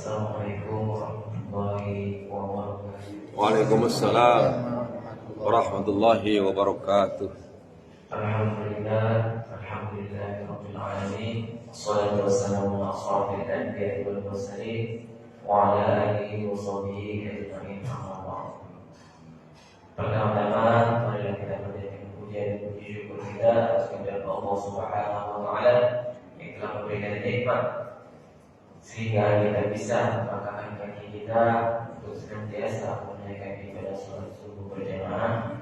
Assalamualaikum warahmatullahi wabarakatuh. Waalaikumsalam warahmatullahi wabarakatuh. Alhamdulillah rabbil alamin. Wassalatu wassalamu ala asyrafil anbiya'i wal mursalin wa ala alihi wa sahbihi ajma'in. Amma ba'd. Pertama-tama marilah kita panjatkan puja dan puji syukur kita atas kehadirat Allah Subhanahu wa taala yang telah memberikan nikmat sehingga kita bisa melangkahkan kaki kita untuk senantiasa menunaikan ibadah salat subuh berjamaah.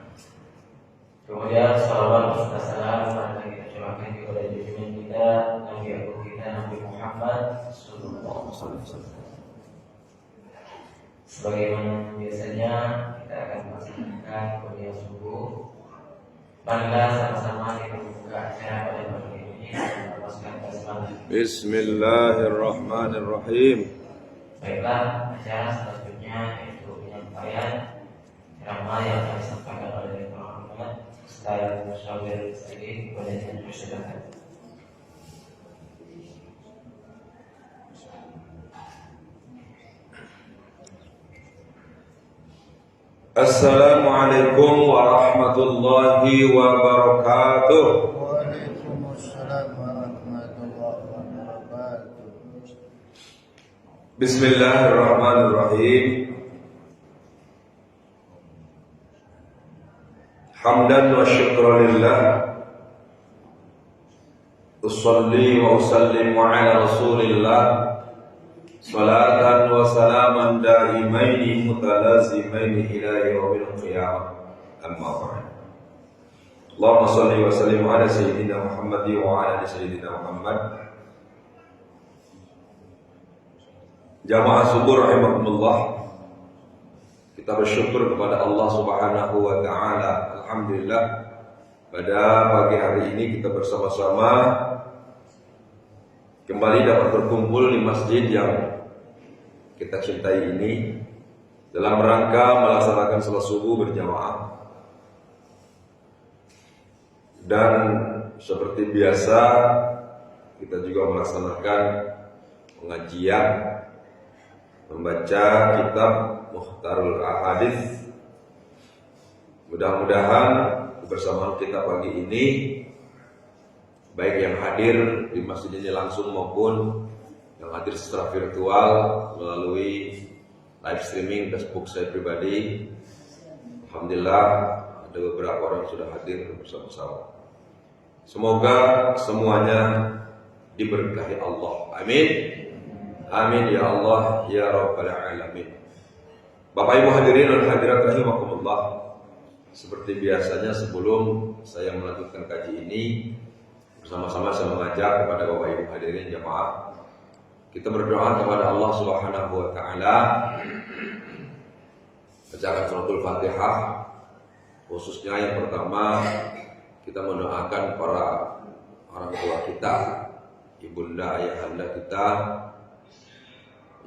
Kemudian salawat serta salam mari kita curahkan kepada junjungan kita Nabi agung kita Nabi Muhammad sallallahu alaihi wasallam. Sebagaimana biasanya kita akan melaksanakan kuliah subuh. Marilah sama-sama kita membuka acara pada pagi ini dengan melepaskan basmalah. Bismillahirrahmanirrahim. Baiklah, acara selanjutnya yaitu penyampaian ceramah yang akan disampaikan oleh Muhammad Ustaz Musyawir Said. Kepada yang bersilakan. Assalamualaikum warahmatullahi wabarakatuh. Waalaikumsalam warahmatullahi wabarakatuh. Bismillahirrahmanirrahim. Hamdan wa syukran lillah. Usalli wa usallimu ala rasulillah. Salatan wa salaman daimaini mutalazimaini ila yaumil qiyamah. Amma ba'd. Allahumma salli wa sallim ala sayyidina Muhammad wa ala ali sayyidina Muhammad. Jamaah subuh rahimakumullah. Kita bersyukur kepada Allah Subhanahu wa taala. Alhamdulillah pada pagi hari ini kita bersama-sama kembali dapat berkumpul di masjid yang kita cintai ini dalam rangka melaksanakan salat subuh berjamaah. Dan seperti biasa kita juga melaksanakan pengajian, membaca kitab Mukhtarul Ahadits. Mudah-mudahan kebersamaan kita pagi ini, baik yang hadir di masjid ini langsung maupun yang hadir secara virtual melalui live streaming Facebook saya pribadi, alhamdulillah ada beberapa orang yang sudah hadir bersama-sama. Semoga semuanya diberkahi Allah. Amin. Amin ya Allah ya Rabbal alamin. Bapak Ibu hadirin dan hadirat rahimakumullah. Seperti biasanya sebelum saya melanjutkan kaji ini, bersama-sama saya mengajak kepada Bapak Ibu hadirin jamaah, kita berdoa kepada Allah Subhanahu wa taala, bacakan suratul Fatihah. Khususnya yang pertama kita mendoakan para orang tua kita, ibunda, ayahanda kita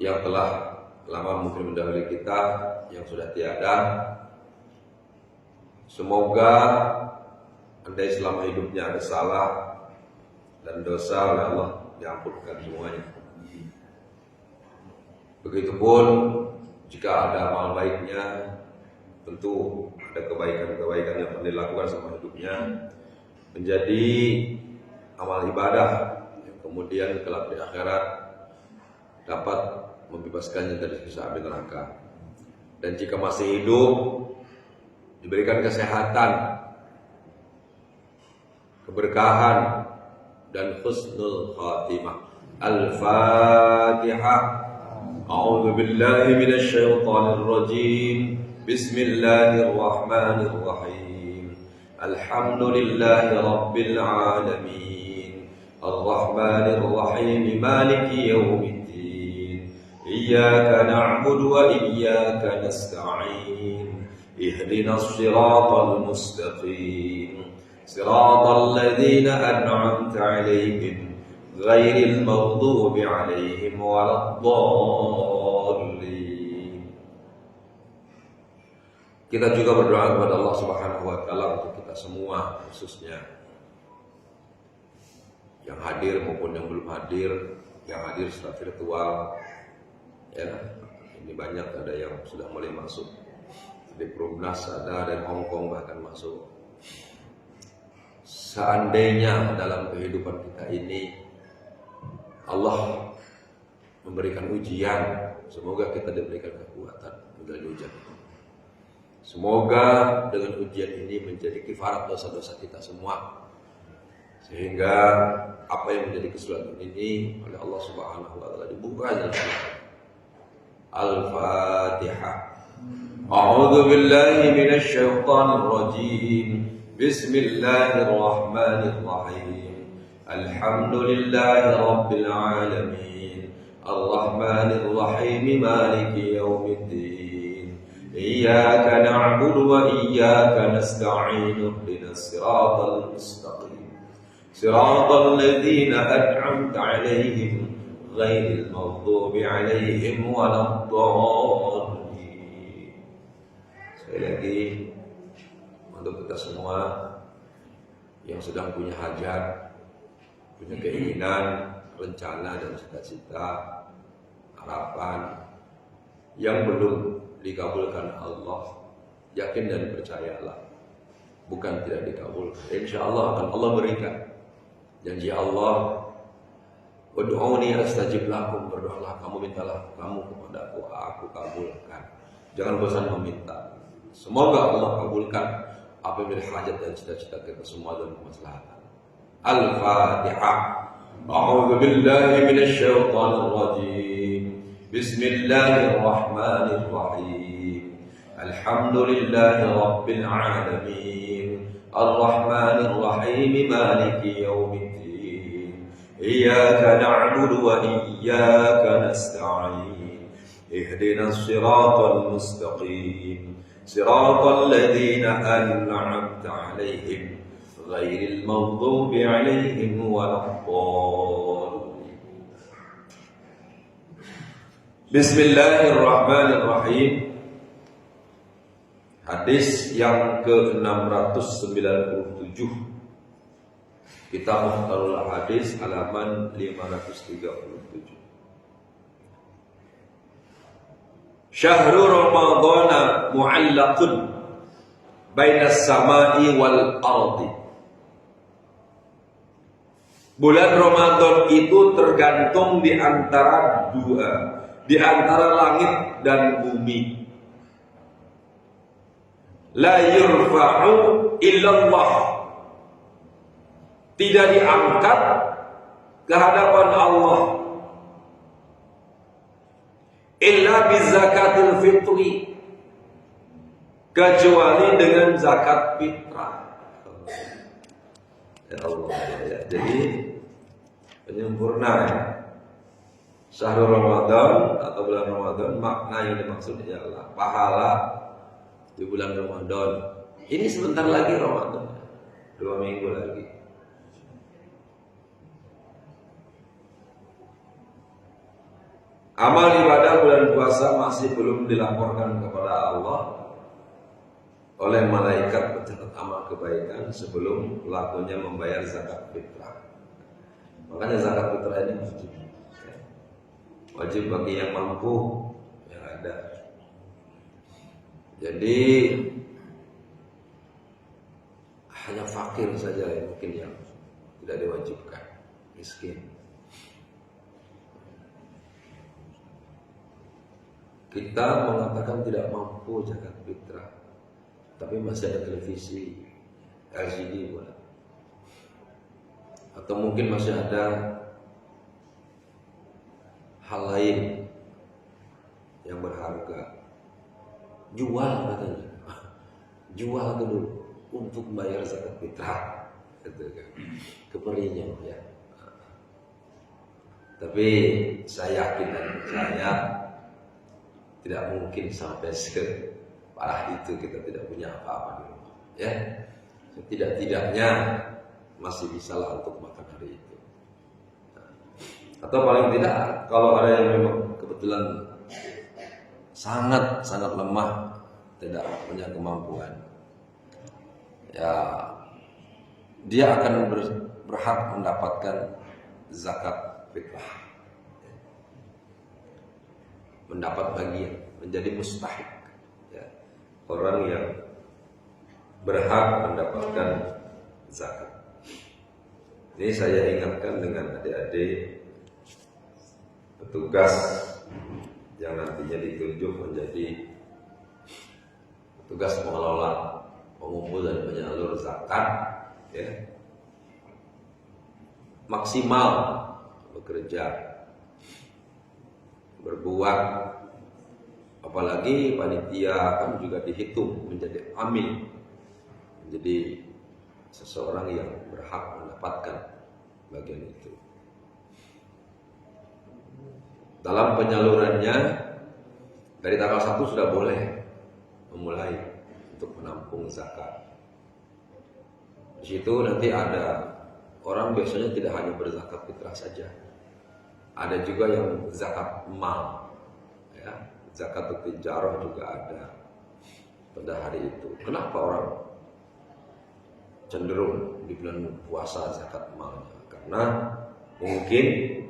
yang telah lama mungkin mendahului kita, yang sudah tiada. Semoga andai selama hidupnya ada salah dan dosa oleh Allah diampunkan semuanya. Begitupun jika ada amal baiknya, tentu ada kebaikan-kebaikan yang pernah dilakukan selama hidupnya menjadi amal ibadah yang kemudian kelak di akhirat dapat membebaskannya dari siksa api neraka. Dan jika masih hidup, diberikan kesehatan, keberkahan dan husnul khatimah. Al-Fatihah. A'udzu billahi minasy syaithanir rajim. Bismillahirrahmanirrahim. Alhamdulillahi rabbil alamin. Ar-Rahmanir Rahim. Maliki yaumiddin. Iyyaka na'budu wa iyyaka nasta'in. Ihdinas siratal mustaqim. Siratal ladzina an'amta 'alaihim ghairil maghdubi 'alaihim waladdallin. Kita juga berdoa kepada Allah Subhanahu wa taala untuk kita semua, khususnya yang hadir maupun yang belum hadir, yang hadir secara virtual, Ya, ini banyak ada yang sudah mulai masuk di Perumnas, ada dan Hong Kong bahkan masuk. Seandainya dalam kehidupan kita ini Allah memberikan ujian, semoga kita diberikan kekuatan menjalani ujian. Semoga dengan ujian ini menjadi kifarat dosa-dosa kita semua, sehingga apa yang menjadi kesulitan ini oleh Allah Subhanahu wa taala dibuka jalan. Al-Fatihah. A'udzu billahi minasy syaithanir rajim. Bismillahirrahmanirrahim. Alhamdulillahi rabbil alamin. Ar-Rahmanir Rahim. Maliki yaumiddin. Iyyaka na'budu wa iyyaka nasta'in. Ihdinas siratal mustaqim. Siratal ladzina an'amta 'alaihim ghairil maghdubi 'alaihim waladdallin. Sekali lagi untuk kita semua yang sedang punya hajat, punya keinginan, rencana dan cita-cita, harapan yang belum dikabulkan Allah, yakin dan percayalah, bukan tidak dikabulkan. Insyaallah akan Allah berikan. Janji Allah, "Ud'uni astajib lakum." Berdoalah kamu, mintalah kamu kepadaku, aku kabulkan. Jangan bosan meminta. Semoga Allah kabulkan apa yang menjadi hajat dan cita-cita kita semua dalam kemaslahatan. Al-Fatihah. A'udzu billahi minasy syaithanir rajim. Bismillahirrahmanirrahim. Alhamdulillahi rabbil alamin. Ar-Rahmanir Rahim. Maliki yaumiddin. Iyyaka na'budu wa iyyaka nasta'in. Ihdinas siratal mustaqim. Siratal ladzina an'amta 'alaihim ghairil maghdubi 'alaihim waladdallin. Bismillahirrahmanirrahim. Hadis yang ke-697, Kitab Mukhtarul Hadis, halaman 537. Syahrul Ramadhan mu'allaqun bainas samai wal ardi. Bulan Ramadan itu tergantung di antara langit dan bumi. La yurfa'u illallah. Tidak diangkat ke hadapan Allah illa bizakatil fitri, kecuali dengan zakat fitrah. Ya Allah, ya. Jadi penyempurna ya. Syahrul Ramadan atau bulan Ramadan, makna yang dimaksudnya adalah pahala di bulan Ramadan. Ini sebentar lagi Ramadan, 2 minggu lagi. Amal ibadah bulan puasa masih belum dilaporkan kepada Allah oleh malaikat pencatat amal kebaikan sebelum pelakunya membayar zakat fitrah. Makanya zakat fitrah ini wajib. Wajib bagi yang mampu, yang ada. Jadi hanya fakir saja yang mungkin yang tidak diwajibkan, miskin. Kita mengatakan tidak mampu zakat fitrah, tapi masih ada televisi LCD buat. Atau mungkin masih ada hal lain yang berharga. Jual katanya, jual dulu untuk membayar zakat fitrah, gitu kan? Keperinya ya. Tapi saya yakin dan percaya tidak mungkin sampai separah itu kita tidak punya apa-apa di rumah, ya. Setidak-tidaknya masih bisa lah untuk makan hari itu. Atau paling tidak kalau ada yang memang kebetulan sangat lemah, tidak punya kemampuan, ya dia akan berhak mendapatkan zakat fitrah. mendapat bagian, menjadi mustahik, ya. Orang yang berhak mendapatkan zakat. Ini saya ingatkan dengan adik-adik petugas yang nantinya ditunjuk menjadi petugas pengelola, pengumpul dan penyalur zakat, ya. Maksimal bekerja, berbuat, apalagi panitia kan juga dihitung menjadi amil, menjadi seseorang yang berhak mendapatkan bagian itu. Dalam penyalurannya dari tanggal 1 sudah boleh memulai untuk menampung zakat. Di situ nanti ada orang biasanya tidak hanya berzakat fitrah saja, ada juga yang zakat mal, ya, zakat tijarah juga ada pada hari itu. Kenapa orang cenderung di bulan puasa zakat malnya? Karena mungkin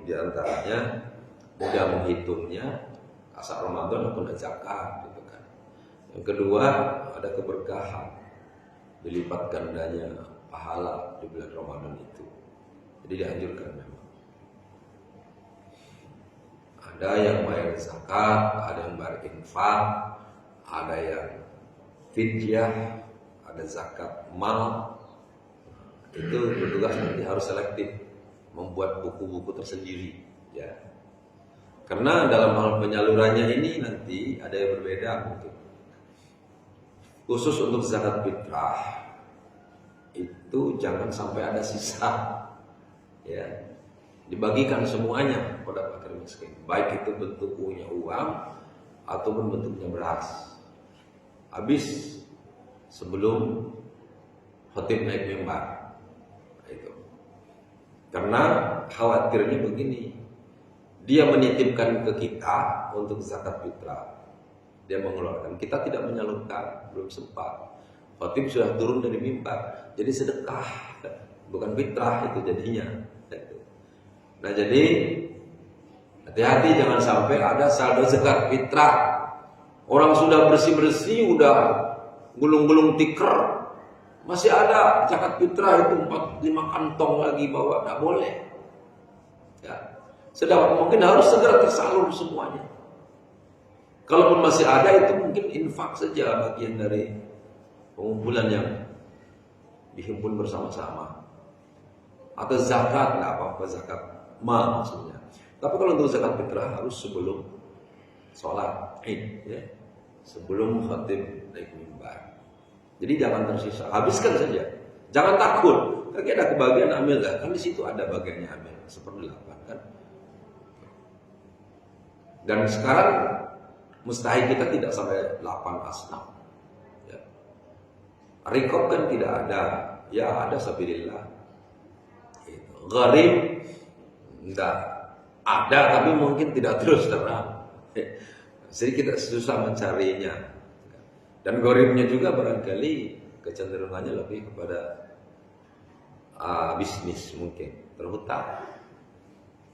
diantaranya mudah menghitungnya, asal Ramadan pun ada zakat, gitu kan. Yang kedua, ada keberkahan, dilipat gandanya pahala di bulan Ramadan itu. Jadi dianjurkan memang. Ada yang bayar zakat, ada yang bayar infak, ada yang fidyah, ada zakat mal. Itu petugas nanti harus selektif, membuat buku-buku tersendiri, ya. Karena dalam hal penyalurannya ini nanti ada yang berbeda mungkin. Khusus untuk zakat fitrah itu jangan sampai ada sisa, ya. Dibagikan semuanya kepada fakir miskin, baik itu bentuknya uang ataupun bentuknya beras. Habis sebelum khatib naik mimbar, itu. Karena khawatirnya begini, dia menitipkan ke kita untuk zakat fitrah, dia mengeluarkan, kita tidak menyalurkan, belum sempat. Khatib sudah turun dari mimbar, jadi sedekah, bukan fitrah itu jadinya. Nah jadi hati-hati jangan sampai ada saldo zakat fitrah. Orang sudah bersih-bersih, udah gulung-gulung tikar, masih ada zakat fitrah itu 4-5 kantong lagi bawa, tidak boleh. Ya. Sedang mungkin harus segera tersalur semuanya. Kalaupun masih ada itu mungkin infak saja, bagian dari pengumpulan yang dihimpun bersama-sama. Atau zakat, nggak apa-apa, zakat mal maksudnya. Tapi kalau untuk zakat fitrah harus sebelum sholat Id, ya. Sebelum khatib naik mimbar. Jadi jangan tersisa, habiskan saja. Jangan takut, kaki ada kebagian ambil lah, kan di situ ada bagiannya ambil, 1/8 kan. Dan sekarang mustahil kita tidak sampai 8 asnaf. Ya. Rikob kan tidak ada, ya ada sabilillah. Gharib enggak ada, tapi mungkin tidak terus terang. Jadi kita susah mencarinya. Dan gharibnya juga barangkali kecenderungannya lebih kepada bisnis, mungkin terhutang.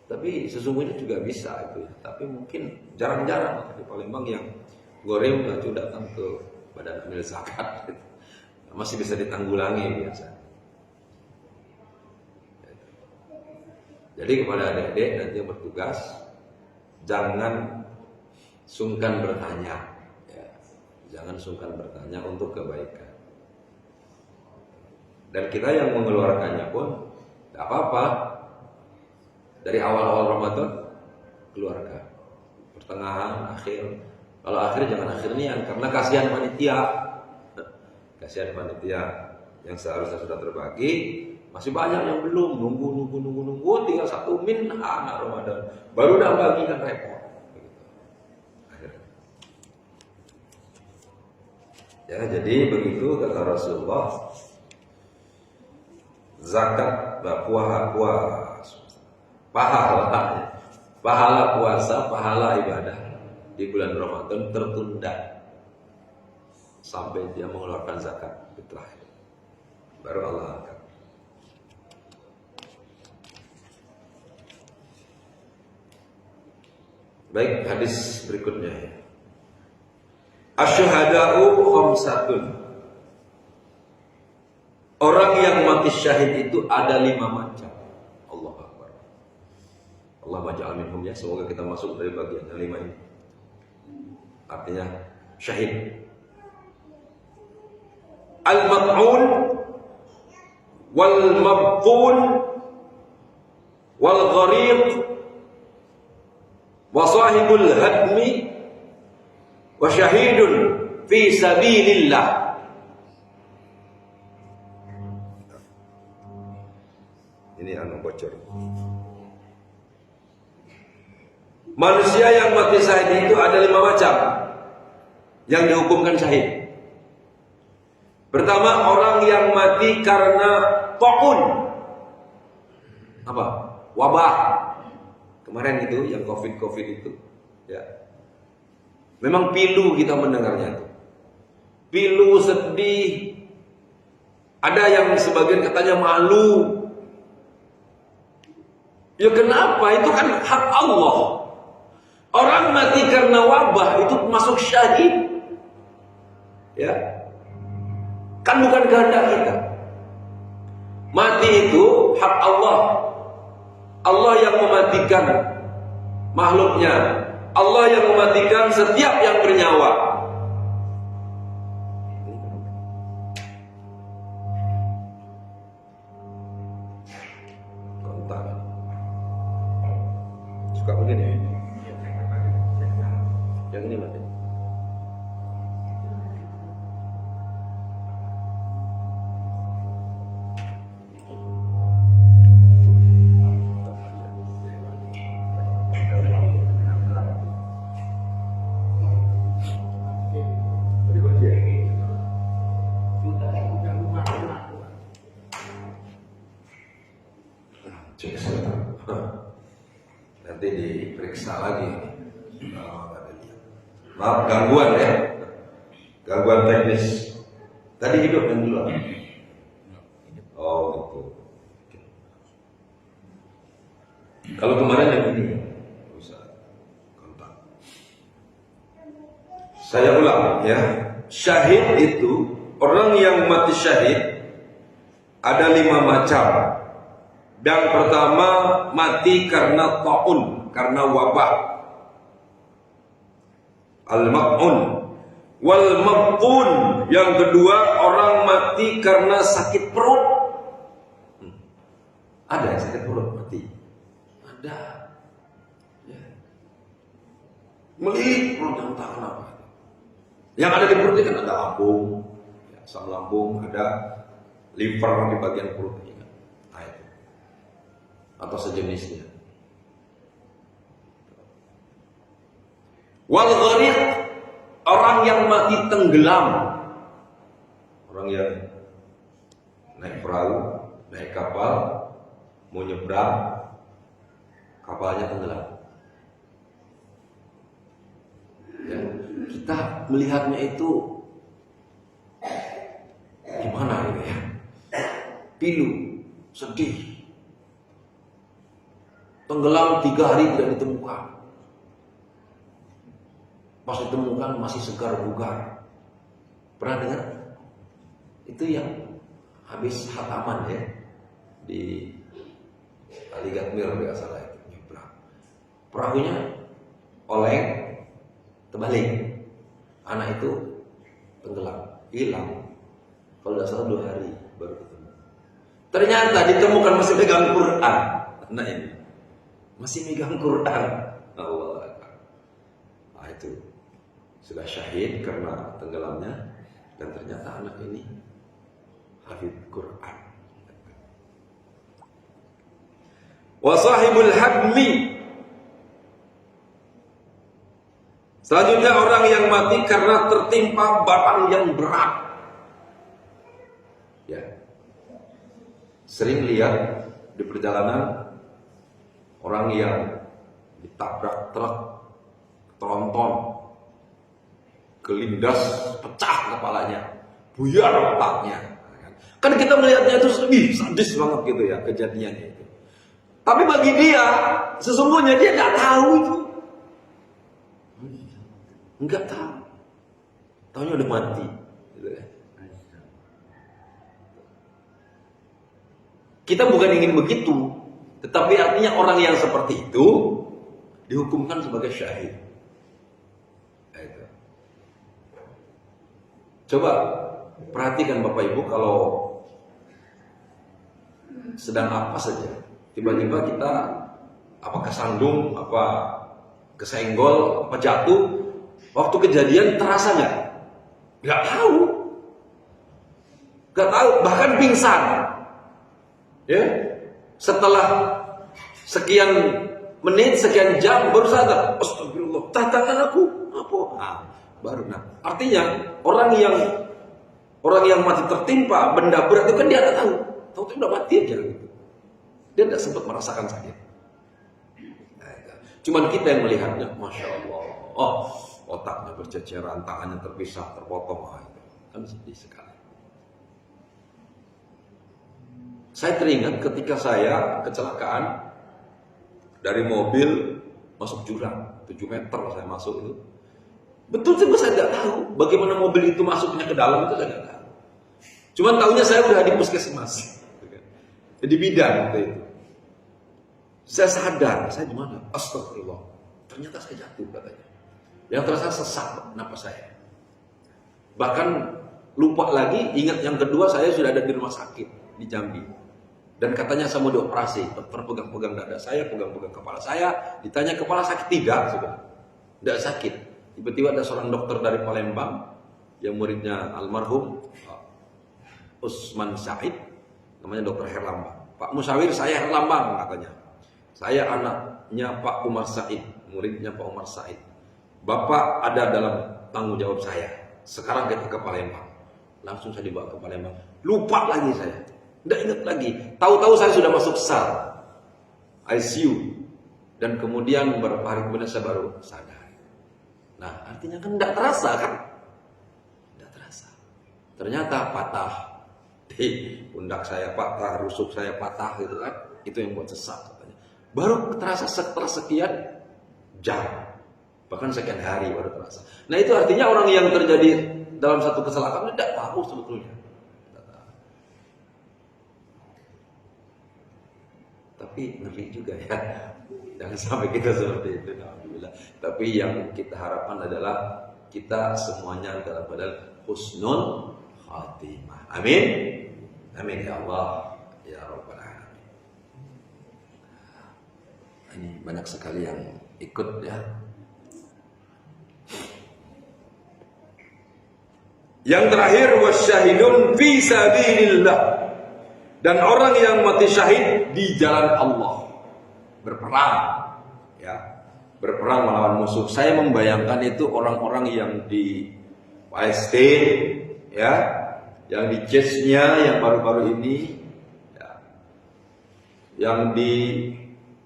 Tapi sesungguhnya juga bisa itu, tapi mungkin jarang-jarang di Palembang yang gharib itu datang ke badan amil zakat. Masih bisa ditanggulangi biasa. Jadi kepada adik-adik nanti yang bertugas, jangan sungkan bertanya, ya. Jangan sungkan bertanya untuk kebaikan. Dan kita yang mengeluarkannya pun tidak apa-apa. Dari awal-awal Ramadan keluarkan, pertengahan, akhir. Kalau akhir jangan akhir nian, karena kasihan panitia. Kasihan panitia yang seharusnya sudah terbagi. Masih banyak yang belum, nunggu, tinggal 1 min anak Ramadan, baru udah bagi kan repot. Ya, jadi begitu kata Rasulullah, zakat, pahala puasa, pahala ibadah di bulan Ramadan tertunda sampai dia mengeluarkan zakat fitrah, baru Allah angkat. Baik, hadis berikutnya. Asyhada'u khamsatun. Orang yang mati syahid itu ada 5 macam. Allahu Akbar. Allah maj'al minhum ya. Semoga kita masuk dari bagian yang 5 ini. Artinya syahid. Al-mat'un wal mabtun wal ghariq wa sahibul hadmi wa syahidun fi sabilillah. Ini anu bocor. Manusia yang mati syahid itu ada 5 macam yang dihukumkan syahid. Pertama, orang yang mati karena ta'un. Apa? Wabah. Kemarin itu yang COVID itu, ya. Memang pilu kita mendengarnya itu. Pilu, sedih. Ada yang sebagian katanya malu. Ya kenapa? Itu kan hak Allah. Orang mati karena wabah itu masuk syahid. Ya. Kan bukan kehendak kita. Mati itu hak Allah. Allah yang mematikan makhluknya. Allah yang mematikan setiap yang bernyawa. Kontak. Suka begini. Yang ini mati. Nanti diperiksa lagi. Maaf gangguan ya, gangguan teknis. Tadi hidup yang dulu. Oh gitu. Kalau kemarin yang ini bisa kontak. Saya ulang ya. Syahid itu orang yang mati syahid ada 5 macam. Yang pertama mati karena ta'un, karena wabah. Al-maq'un wal mabqun. Yang kedua orang mati karena sakit perut. Ada yang sakit perut mati? Ada. Ya. Melilit perut entah kenapa. Yang ada di perutnya kan ada lambung, ya, asam lambung, ada liver di bagian perut ini kan. Nah, itu. Atau sejenisnya. Wal ghariq, orang yang mati tenggelam. Orang yang naik perahu, naik kapal, mau nyebrang, kapalnya tenggelam. Ya, kita melihatnya itu gimana gitu ya? Pilu, sedih. Tenggelam 3 hari tidak ditemukan. Pas ditemukan masih segar bugar. Pernah dengar? Itu yang habis hataman ya di Aligatmir nggak salah itu nyebrang. Perahunya oleng, terbalik. Anak itu tenggelam, hilang. Kalau tidak salah 2 hari baru ketemu. Ternyata ditemukan masih megang Quran. Nah ini masih megang Quran. Allah. Nah itu sudah syahid karena tenggelamnya, dan ternyata anak ini hafid Quran. Wa sahibul hadmi, selanjutnya orang yang mati karena tertimpa barang yang berat. Ya, sering lihat di perjalanan orang yang ditabrak truk, tronton, kelindas, pecah kepalanya, buyar otaknya. Kan kita melihatnya itu sadis banget gitu ya kejadiannya itu. Tapi bagi dia, sesungguhnya dia nggak tahu itu. Enggak tahu. Taunya udah mati. Gitu kan. Kita bukan ingin begitu, tetapi artinya orang yang seperti itu dihukumkan sebagai syahid. Itu. Coba perhatikan Bapak Ibu, kalau sedang apa saja, tiba-tiba kita apa kesandung, apa kesenggol, apa jatuh, waktu kejadian terasa nggak? Nggak tahu, bahkan pingsan. Ya, setelah sekian menit, sekian jam baru sadar, astagfirullah, tangan aku apa? Nah, baru. Nah, artinya orang yang mati tertimpa benda berat itu kan dia nggak tahu udah mati aja gitu. Dia tidak sempat merasakan sakit. Nah, cuman kita yang melihatnya, masya Allah, otaknya berceceran, tangannya terpisah, terpotong, kan sedih sekali. Saya teringat ketika saya kecelakaan dari mobil masuk jurang 7 meter saya masuk itu. Betul juga saya tidak tahu bagaimana mobil itu masuknya ke dalam, itu saya tidak tahu. Cuman tahunya saya udah di puskesmas, di bidan waktu itu. Saya sadar, saya gimana? Astagfirullah, ternyata saya jatuh katanya. Yang terasa sesak napas saya. Bahkan lupa lagi, ingat yang kedua saya sudah ada di rumah sakit di Jambi. Dan katanya saya mau dioperasi, dokter pegang-pegang dada saya, pegang-pegang kepala saya, ditanya kepala sakit, tidak, sudah, tidak sakit. Tiba-tiba ada seorang dokter dari Palembang, yang muridnya almarhum Usman Said, namanya Dokter Herlambang. Pak Musawir, saya Herlambang katanya. Saya anaknya Pak Umar Said, muridnya Pak Umar Said. Bapak ada dalam tanggung jawab saya. Sekarang kita ke Palembang. Langsung saya dibawa ke Palembang. Lupa lagi saya. Tidak ingat lagi. Tahu-tahu saya sudah masuk SAR, ICU, dan kemudian beberapa hari kemudian saya baru sadar. Nah, artinya kan tidak terasa kan? Tidak terasa. Ternyata patah di pundak saya patah, rusuk saya patah gitu kan? Itu yang buat sesak katanya. Baru terasa setelah sekian jam, bahkan sekian hari baru terasa. Nah, itu artinya orang yang terjadi dalam satu kecelakaan tidak tahu sebetulnya. Tapi ngeri juga ya, jangan sampai kita seperti itu. Alhamdulillah. Tapi yang kita harapkan adalah kita semuanya dalam keadaan husnul khatimah. Amin. Amin ya Allah, ya Rabbal Alamin. Ini banyak sekali yang ikut ya. Yang terakhir, wasyahidun fi sabilillah. Dan orang yang mati syahid di jalan Allah, berperang, ya, berperang melawan musuh. Saya membayangkan itu orang-orang yang di Palestina, ya, yang di Chechnya yang baru-baru ini, ya, yang ditembak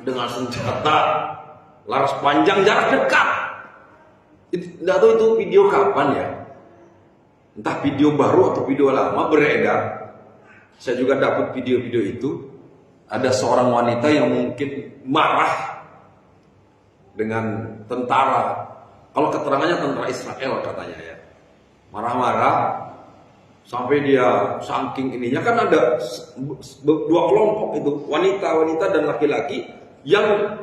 dengan senjata laras panjang jarak dekat. Tidak tahu itu video kapan ya. Entah video baru atau video lama beredar. Saya juga dapat video-video itu. Ada seorang wanita yang mungkin marah dengan tentara. Kalau keterangannya tentara Israel katanya ya. Marah-marah sampai dia saking ininya, kan ada dua kelompok itu, wanita-wanita dan laki-laki yang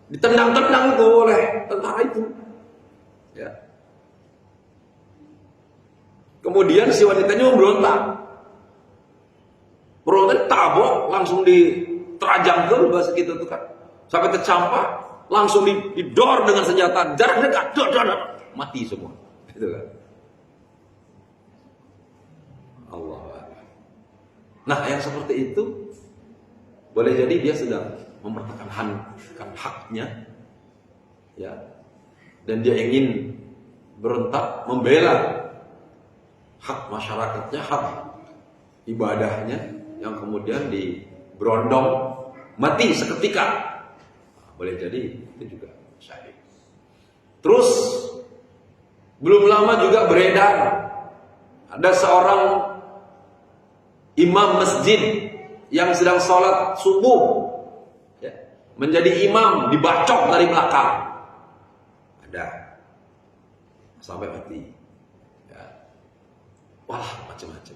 ditendang-tendang itu oleh tentara itu. Ya. Kemudian si wanitanya memberontak. Berontak tabok, langsung diterajangkan bahasa kita itu kan. Sampai tercampak, langsung didor dengan senjata jarak dekat, mati semua. Gitu kan. Allah. Nah, yang seperti itu boleh jadi dia sedang mempertahankan haknya, ya, dan dia ingin berontak membela hak masyarakatnya, hak ibadahnya, yang kemudian diberondong mati seketika. Boleh jadi itu juga syahid. Terus belum lama juga beredar ada seorang imam masjid yang sedang sholat subuh, ya, menjadi imam dibacok dari belakang. ada sampai mati. Ya. Wah, macam-macam.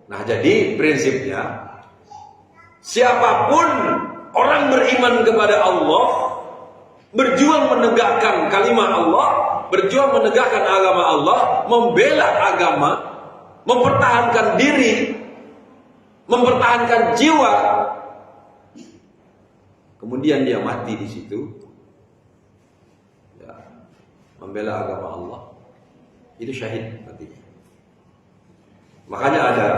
Nah, jadi prinsipnya siapapun orang beriman kepada Allah, berjuang menegakkan kalimat Allah, berjuang menegakkan agama Allah, membela agama, mempertahankan diri, mempertahankan jiwa, kemudian dia mati di situ, ya, membela agama Allah, itu syahid mati. Makanya ada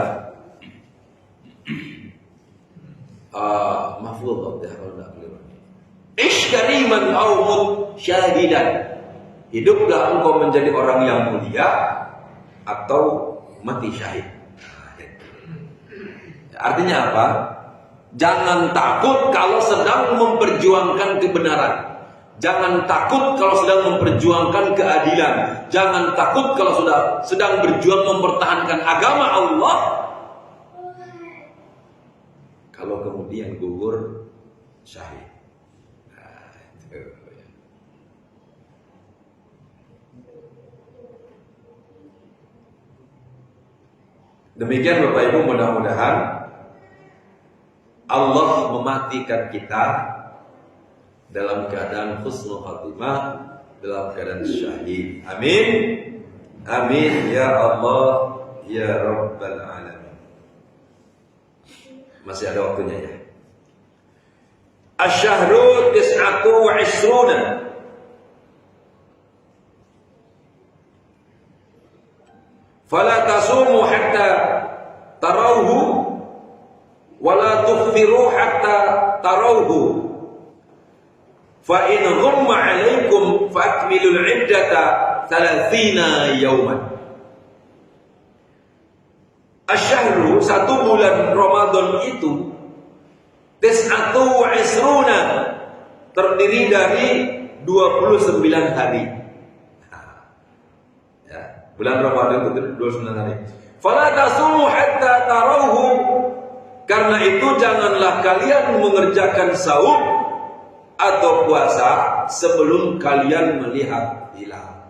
mahfuz ya, kalau tidak keliru. Ish kariman aw mut syahidan. Hiduplah engkau menjadi orang yang mulia atau mati syahid. Artinya apa? Jangan takut kalau sedang memperjuangkan kebenaran. Jangan takut kalau sedang memperjuangkan keadilan. Jangan takut kalau sedang berjuang mempertahankan agama Allah. Kalau kemudian gugur syahid. Nah, itu ya. Demikian Bapak Ibu, mudah-mudahan Allah mematikan kita dalam keadaan husnul khatimah, dalam keadaan syahid. Amin. Amin ya Allah ya Rabbal alamin. Masih ada waktunya ya. Asy-syahru 29. Fala tasumu hatta tarawhu wala tuftiru hatta tarawhu. Fa in ghumma 'alaikum fakmilul 'iddata 30 yawman. Asyahru, satu bulan Ramadan itu tis'atu wa isruna, terdiri dari 29 hari. Ya, bulan Ramadan itu 29 hari. Fala tasumu hatta tarawhu, karena itu janganlah kalian mengerjakan saum atau puasa sebelum kalian melihat hilal.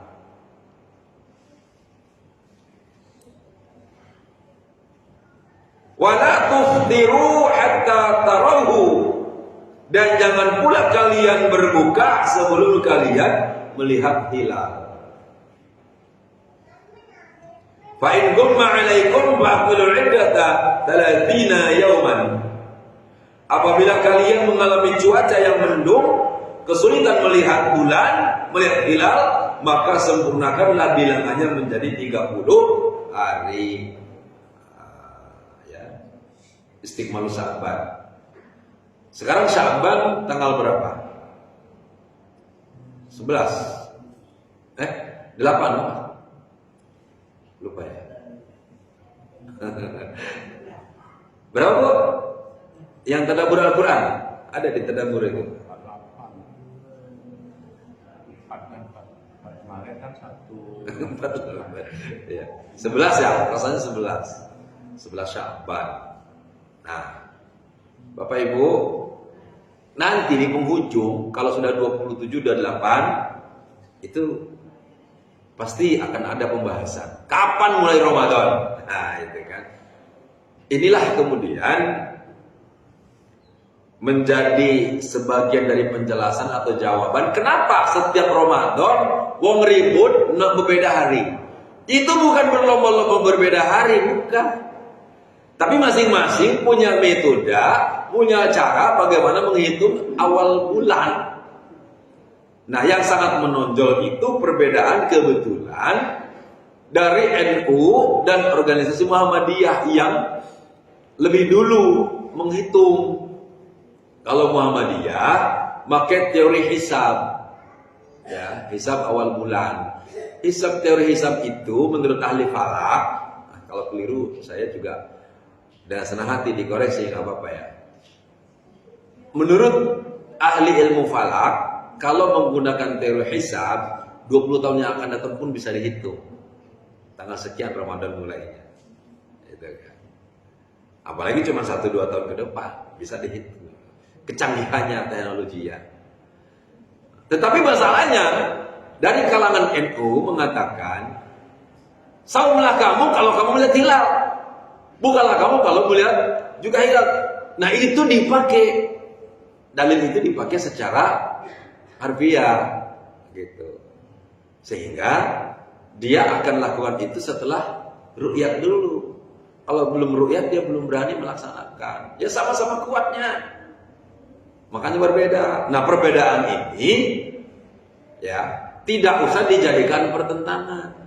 Wala tuftiru hatta tarawhu, dan jangan pula kalian berbuka sebelum kalian melihat hilal. Fa in gumma 'alaikum fa'tilul 'iddata 30 yawman. Apabila kalian mengalami cuaca yang mendung, kesulitan melihat bulan, melihat hilal, maka sempurnakanlah bilangannya menjadi 30 hari. Istiqmalu Sya'ban. Sekarang Sya'ban tanggal berapa? 11. 8 apa? Lupa ya. Berapa Bu? Yang tadabbur Al-Quran ada di tadabbur itu. 4 kemarin kan 1. 4. Ya. 11 ya, rasanya 11. 11 Sya'ban. Nah, Bapak Ibu, nanti di penghujung kalau sudah 27 dan 8 itu pasti akan ada pembahasan. Kapan mulai Ramadan? Nah, itu kan. Inilah kemudian menjadi sebagian dari penjelasan atau jawaban kenapa setiap Ramadan wong ribut berbeda hari. Itu bukan berlomba-lomba berbeda hari, bukan. Tapi masing-masing punya metode, punya cara bagaimana menghitung awal bulan. Nah, yang sangat menonjol itu perbedaan kebetulan dari NU dan organisasi Muhammadiyah yang lebih dulu menghitung. Kalau Muhammadiyah pakai teori hisab. Ya, hisab awal bulan. Hisab, teori hisab itu menurut ahli falak, nah, kalau keliru saya juga dengan senang hati dikoreksi, nggak apa-apa ya. Menurut ahli ilmu falak, kalau menggunakan teori hisab, 20 tahun yang akan datang pun bisa dihitung. Tanggal sekian Ramadan mulainya. Itu kan. Apalagi cuma 1-2 tahun ke depan bisa dihitung. Kecanggihannya teknologi ya. Tetapi masalahnya dari kalangan NU mengatakan, saumlah kamu kalau kamu melihat hilal, bukanlah kamu kalau melihat juga hilal. Nah itu dipakai, dalil itu dipakai secara harfiah gitu, sehingga dia akan lakukan itu setelah ru'yat dulu. Kalau belum ru'yat dia belum berani melaksanakan. Ya sama-sama kuatnya, makanya berbeda. Nah perbedaan ini ya tidak usah dijadikan pertentangan.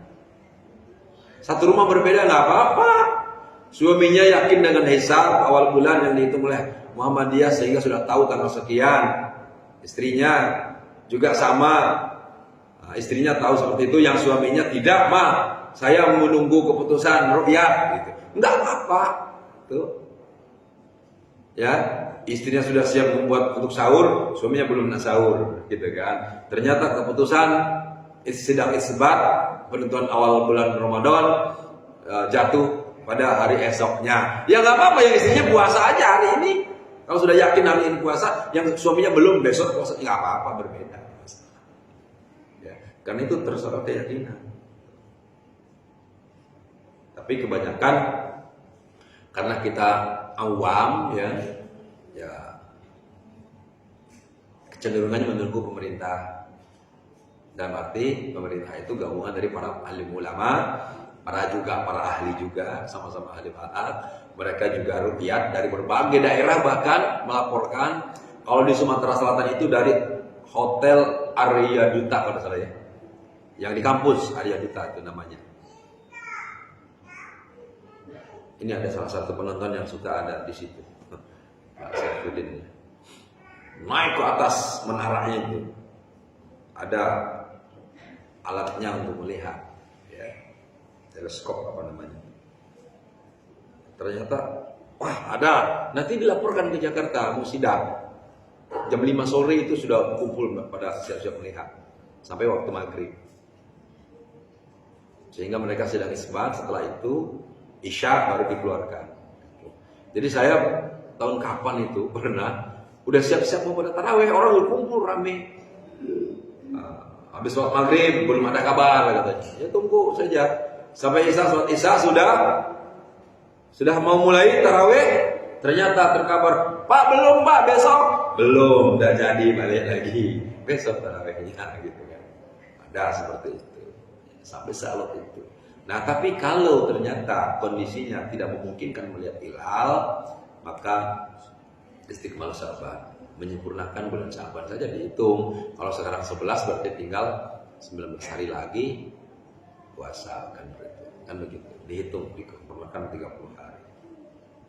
Satu rumah berbeda nggak apa-apa. Suaminya yakin dengan hisab awal bulan yang dihitung oleh Muhammadiyah sehingga sudah tahu tanggal sekian. Istrinya juga sama. Nah, istrinya tahu seperti itu, yang suaminya tidak, mah saya menunggu keputusan ru'yat gitu. Enggak apa-apa. Tuh. Ya, istrinya sudah siap membuat untuk sahur, suaminya belum nak sahur gitu kan. Ternyata keputusan sedang isbat penentuan awal bulan Ramadan jatuh pada hari esoknya. Ya nggak apa-apa, yang istrinya puasa aja hari ini. Kalau sudah yakin hari ini puasa, yang suaminya belum, besok puasa, nggak apa-apa, berbeda. Ya, karena itu terserah keyakinan. Tapi kebanyakan karena kita awam ya kecenderungannya menunggu pemerintah. Dalam arti pemerintah itu gabungan dari para alim ulama, para ahli juga, sama-sama ahli Quran. Mereka juga ruqyat dari berbagai daerah, bahkan melaporkan kalau di Sumatera Selatan itu dari Hotel Arya Duta kalau salah ya, yang di kampus Arya Duta itu namanya. Ini ada salah satu penonton yang suka ada di situ, Pak Saifuddin. Naik ke atas menaranya itu, ada alatnya untuk melihat, ya, teleskop apa namanya. Ternyata, wah ada, nanti dilaporkan ke Jakarta, mau sidang. Jam 5 sore itu sudah kumpul pada siap-siap melihat, sampai waktu maghrib. Sehingga mereka sidang isbat, setelah itu Isya baru dikeluarkan. Jadi saya tahun kapan itu pernah udah siap-siap mau pada tarawih, orang kumpul rame. Habis sholat maghrib belum ada kabar katanya. Ya tunggu saja sampai Isya, sholat Isya sudah mau mulai tarawih. Ternyata terkabar, Pak belum Pak, besok belum, udah jadi, balik lagi besok tarawihnya gitu kan. Ada seperti itu sampai saat itu. Nah tapi kalau ternyata kondisinya tidak memungkinkan melihat hilal, maka istiqmal Sya'ban, menyempurnakan bulan Sya'ban saja dihitung. Kalau sekarang 11 berarti tinggal 19 hari lagi puasa kan begitu. Dihitung dikumpulkan 30 hari.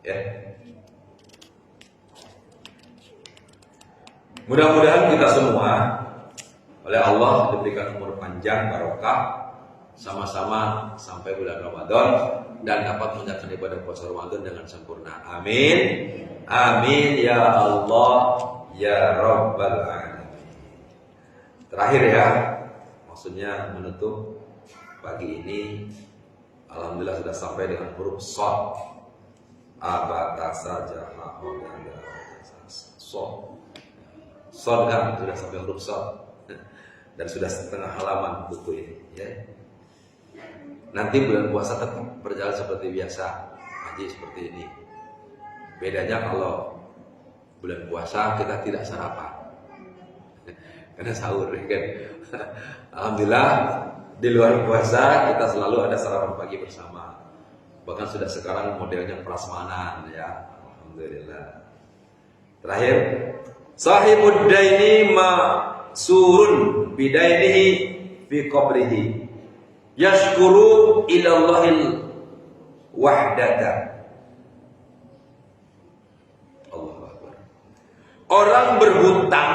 Ya. Mudah-mudahan kita semua oleh Allah diberikan umur panjang, barokah, sama-sama sampai bulan Ramadan dan dapat menjalankan ibadah puasa Ramadan dengan sempurna. Amin. Amin ya Allah ya Rabbal Alamin. Terakhir ya, maksudnya menutup pagi ini, alhamdulillah sudah sampai dengan huruf Shad. Abatasa jaha Shad kan sudah sampai huruf Shad dan sudah setengah halaman buku ini ya. Nanti bulan puasa tetap berjalan seperti biasa, haji seperti ini. Bedanya kalau bulan puasa kita tidak sarapan, karena sahur kan. Alhamdulillah di luar puasa kita selalu ada sarapan pagi bersama. Bahkan sudah sekarang modelnya prasmanan ya. Alhamdulillah. Terakhir, sahibud daini surun bidainihi fi qabrihi. Yashkuru ilallahil wahdata. Allahu Akbar. Orang berhutang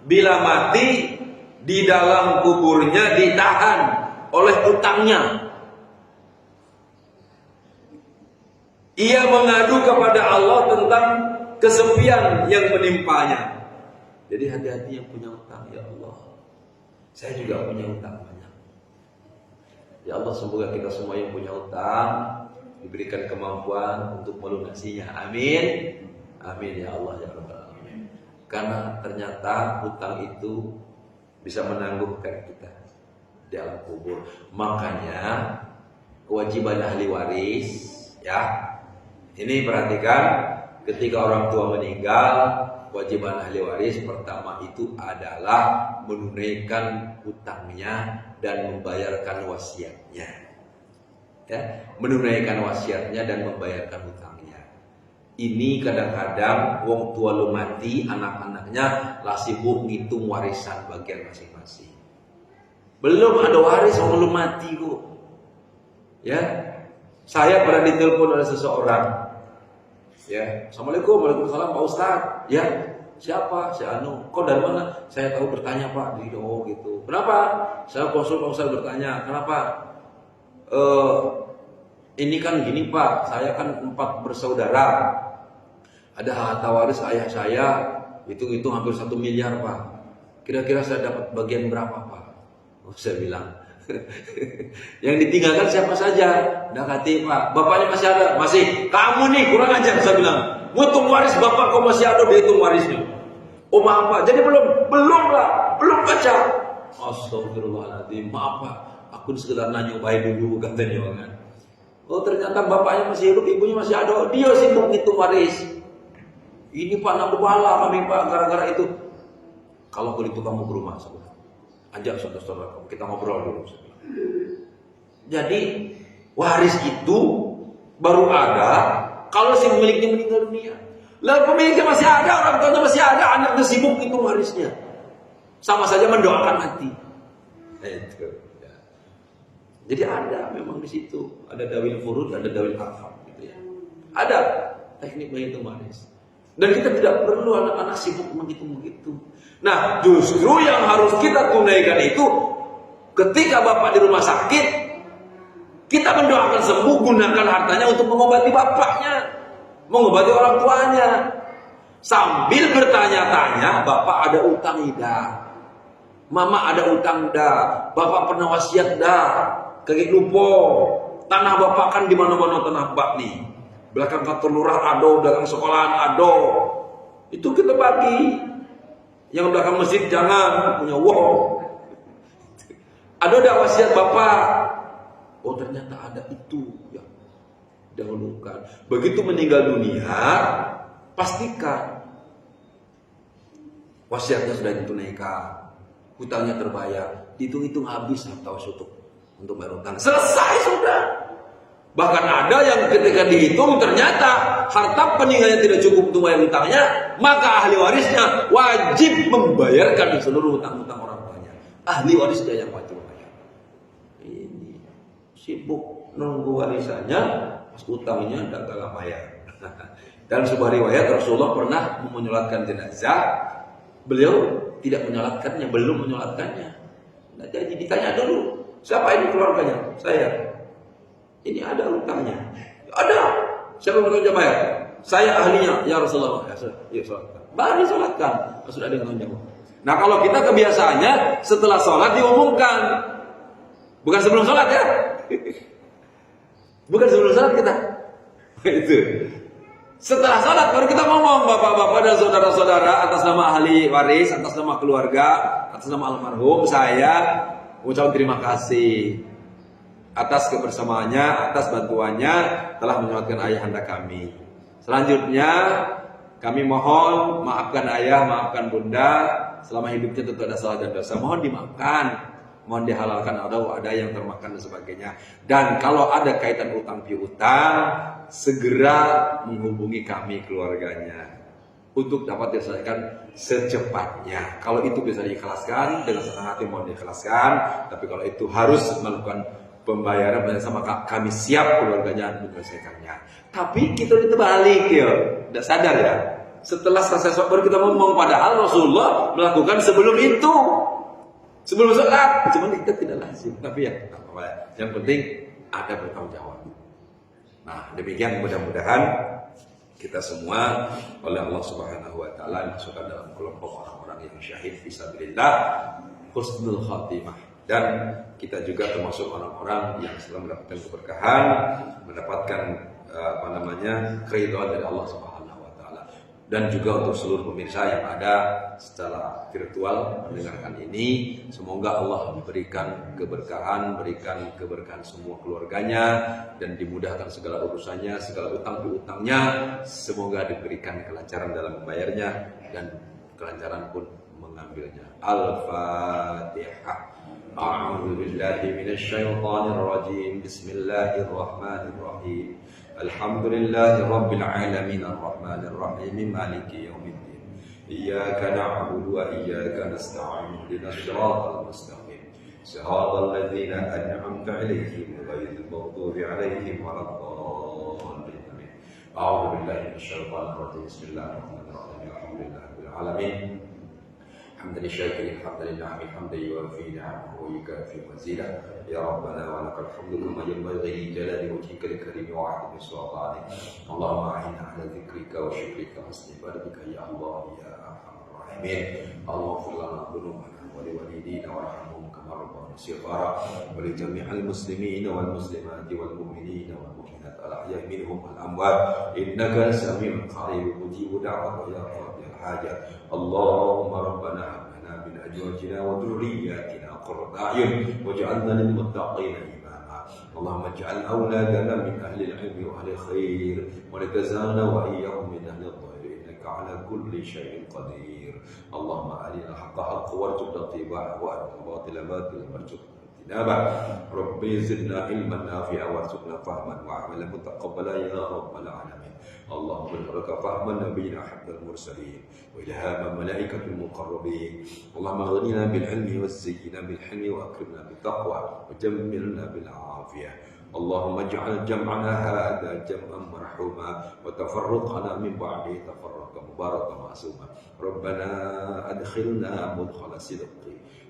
bila mati di dalam kuburnya ditahan oleh utangnya. Ia mengadu kepada Allah tentang kesepian yang menimpanya. Jadi hati-hati yang punya utang, ya Allah. Saya juga punya utang banyak. Ya Allah, semoga kita semua yang punya utang diberikan kemampuan untuk melunasinya. Amin. Amin ya Allah ya Rabbal Alamin. Karena ternyata hutang itu bisa menangguhkan kita di alam kubur. Makanya kewajiban ahli waris, ya. Ini perhatikan, ketika orang tua meninggal, kewajiban ahli waris pertama itu adalah menunaikan hutangnya dan membayarkan wasiatnya. Ya, menunaikan wasiatnya dan membayarkan hutangnya. Ini kadang-kadang wong tua lu mati, anak-anaknya lah sibuk ngitung warisan bagian masing-masing. Belum ada waris wong lu mati kok. Ya, saya pernah ditelepon oleh seseorang. Ya, Assalamualaikum, waalaikumsalam Pak Ustadz. Ya, siapa? Saya Anu. Kau dari mana? Saya tahu bertanya Pak. Oh gitu. Kenapa? Saya konsul Pak Ustadz bertanya. Kenapa? Ini kan gini Pak, saya kan 4 bersaudara. Ada harta waris ayah saya, itu hampir 1 miliar Pak. Kira-kira saya dapat bagian berapa Pak? Oh, saya bilang, yang ditinggalkan siapa saja? Dah kata Pak, bapaknya masih ada? Masih. Kamu nih kurang ajar, saya bilang. Ngitung waris bapak kau masih ada, dia hitung warisnya. Oh maaf Pak, jadi belum lah, belum baca. Astagfirullahaladzim, maaf Pak. Aku sekedar nanya baik dulu katanya kan. Oh ternyata bapaknya masih hidup, ibunya masih ada. Dia sibuk ngitung waris. Ini Pak nak bala kami Pak gara-gara itu. Kalau begitu kamu ke rumah saudara. Ajak saudara-saudara kamu, kita ngobrol dulu. Jadi waris itu baru ada kalau si pemiliknya meninggal dunia. Lalu pemiliknya masih ada, orang tuanya masih ada, anaknya sibuk ngitung warisnya. Sama saja mendoakan mati. Itu. Jadi ada memang di situ, ada dawil furud, ada dawil arham gitu ya. Ada teknik menghitung waris. Dan kita tidak perlu anak-anak sibuk menghitung begitu. Nah, justru yang harus kita tunaikan itu ketika bapak di rumah sakit, kita mendoakan sembuh, gunakan hartanya untuk mengobati bapaknya, mengobati orang tuanya. Sambil bertanya-tanya, bapak ada utang tidak? Mama ada utang dah? Bapak pernah wasiat dah? Kakek lupa, tanah bapak kan di mana-mana tanah bak nih. Belakang kantor lurah ado, belakang sekolahan ado. Itu kita bagi. Yang belakang masjid jangan punya wow. Ada dah wasiat bapak. Oh ternyata ada itu ya. Dahulukan. Begitu meninggal dunia, pastikan wasiatnya sudah ditunaikan, hutangnya terbayar, hitung-hitung habis harta untuk bayar hutang. Selesai sudah. Bahkan ada yang ketika dihitung ternyata harta peninggalnya tidak cukup untuk bayar hutangnya, maka ahli warisnya wajib membayarkan seluruh hutang-hutang orang tuanya. Ahli waris dia yang wajib bayar. Ini sibuk nunggu warisannya, pas hutangnya tidak kalah bayar. Dan sebuah riwayat Rasulullah pernah menyolatkan jenazah, beliau tidak menyolatkannya, belum menyolatkannya. Nah, jadi ditanya dulu, siapa ini keluarganya? Saya. Ini ada hutangnya. Ada. Siapa yang bertanggung jawab bayar? Saya ahlinya. Ya Rasulullah. Ya sholatkan. Baru sholatkan. Sudah ada yang tanggung jawab. Nah kalau kita kebiasaannya setelah sholat diumumkan. Bukan sebelum sholat ya. Bukan sebelum sholat kita. Itu. Setelah sholat baru kita ngomong, bapak-bapak dan saudara-saudara, atas nama ahli waris, atas nama keluarga, atas nama almarhum, saya ucapkan terima kasih atas kebersamaannya, atas bantuannya telah menyelamatkan ayahanda kami. Selanjutnya kami mohon maafkan ayah, maafkan bunda, selama hidupnya tentu ada salah dan dosa, mohon dimaafkan, mohon dihalalkan, ada yang termakan dan sebagainya. Dan kalau ada kaitan utang piutang, segera menghubungi kami keluarganya untuk dapat diselesaikan secepatnya. Kalau itu bisa diikhlaskan, dengan senang hati mohon diikhlaskan. Tapi kalau itu harus melakukan pembayaran bersama, kami siap keluarganya menyelesaikannya. Tapi kita diterbalik ya, tidak sadar ya. Setelah selesai sholat baru kita ngomong, padahal Rasulullah melakukan sebelum itu, sebelum sholat. Cuma kita tidak lazim. Tapi ya, yang penting ada bertanggung jawab. Nah, demikian mudah-mudahan kita semua oleh Allah Subhanahu wa taala dimasukkan dalam kelompok orang-orang yang syahid fisabilillah, husnul khatimah. Dan kita juga termasuk orang-orang yang setelah mendapatkan keberkahan, mendapatkan keridhaan dari Allah Subhanahu wa taala. dan juga untuk seluruh pemirsa yang ada secara virtual mendengarkan ini. Semoga Allah berikan keberkahan semua keluarganya dan dimudahkan segala urusannya, segala utang piutangnya. Semoga diberikan kelancaran dalam membayarnya dan kelancaran pun mengambilnya. Al-Fatihah. A'udzu billahi minasyaitonir rajim. Bismillahirrahmanirrahim. Alhamdulillahi rabbil alamin arrahmanir rahim maliki yaumiddin. Iyyaka na'budu wa iyyaka nasta'in. Ihdinas siratal mustaqim. Siratal ladzina an'amta 'alaihim ghairil maghdubi 'alaihim waladdallin. A'udzu billahi minasyaitonir rajim. Bismillahirrahmanirrahim. Alhamdulillahi rabbil alamin. حمدا للشاكرين حمدا للنعم حمدا يوافي نعمه ويكافئ مزيدا يا ربنا ولك الحمد كما ينبغي لجلال وجهك الكريم وعظيم سلطانك اللهم اعنا على ذكرك وشكرك وحسن عبادتك يا الله يا ارحم الراحمين اللهم اغفر لنا ذنوبنا ولوالدينا وارحمهم كما ربونا صغارا ولجميع المسلمين والمسلمات والمؤمنين والمؤمنات الاحياء منهم والاموات انك سميع قريب مجيب دعوة يا قاضي الحاجات اللهم ربنا هب لنا من ازواجنا وذرياتنا قرة اعين واجعلنا للمتقين اماما اللهم اجعل اولادنا من اهل العلم واهل الخير ونجعلنا واياهم من اهل الضير انك على كل شيء قدير اللهم ارنا الحق حقا وارزقنا اتباعه وارنا الباطل باطلا وارزقنا اجتنابه ربي زدنا علما نافعا وارزقنا فهما وعملا متقبلا يا رب العالمين اللهم ارزقك فهم نبينا حمد المرسلين والهام ملائكه المقربين اللهم اغننا بالعلم وزينا بالحلم واكرمنا بالتقوى وجملنا بالعافيه اللهم اجعل جمعنا هذا جمعا مرحوما وتفرقنا من بعده تفرقا مباركا معصوما ربنا ادخلنا مدخل صدق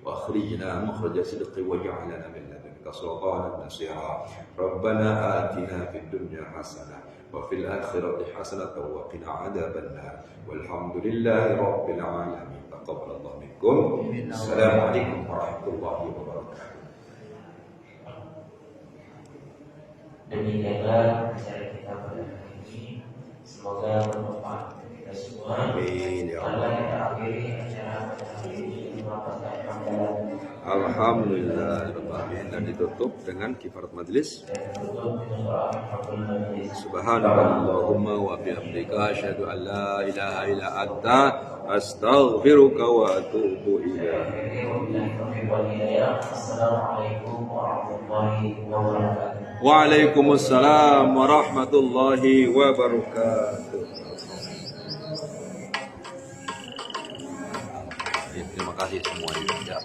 واخرجنا مخرج صدق واجعلنا من لدنك سلطانا نصيرا ربنا آتنا في الدنيا حسنه وفي الآخرة حسنة وقنا عذاب النار والحمد لله رب العالمين تقبل الله منكم السلام عليكم ورحمة الله وبركاته. Demikianlah acara kita pada hari ini. Semoga bermanfaat untuk kita semua. Amin ya Allah. Allah kita akhiri acara pada hari ini dengan hamdalah. Alhamdulillah dan ditutup dengan kifarat majlis. Dan tutup dengan doa kafaratul majlis. Subhanallahumma wa bihamdika asyhadu an la ilaha illa anta astaghfiruka wa atubu ilaik. Assalamualaikum warahmatullahi wabarakatuh. Waalaikumsalam warahmatullahi wabarakatuh. Terima kasih semua juga.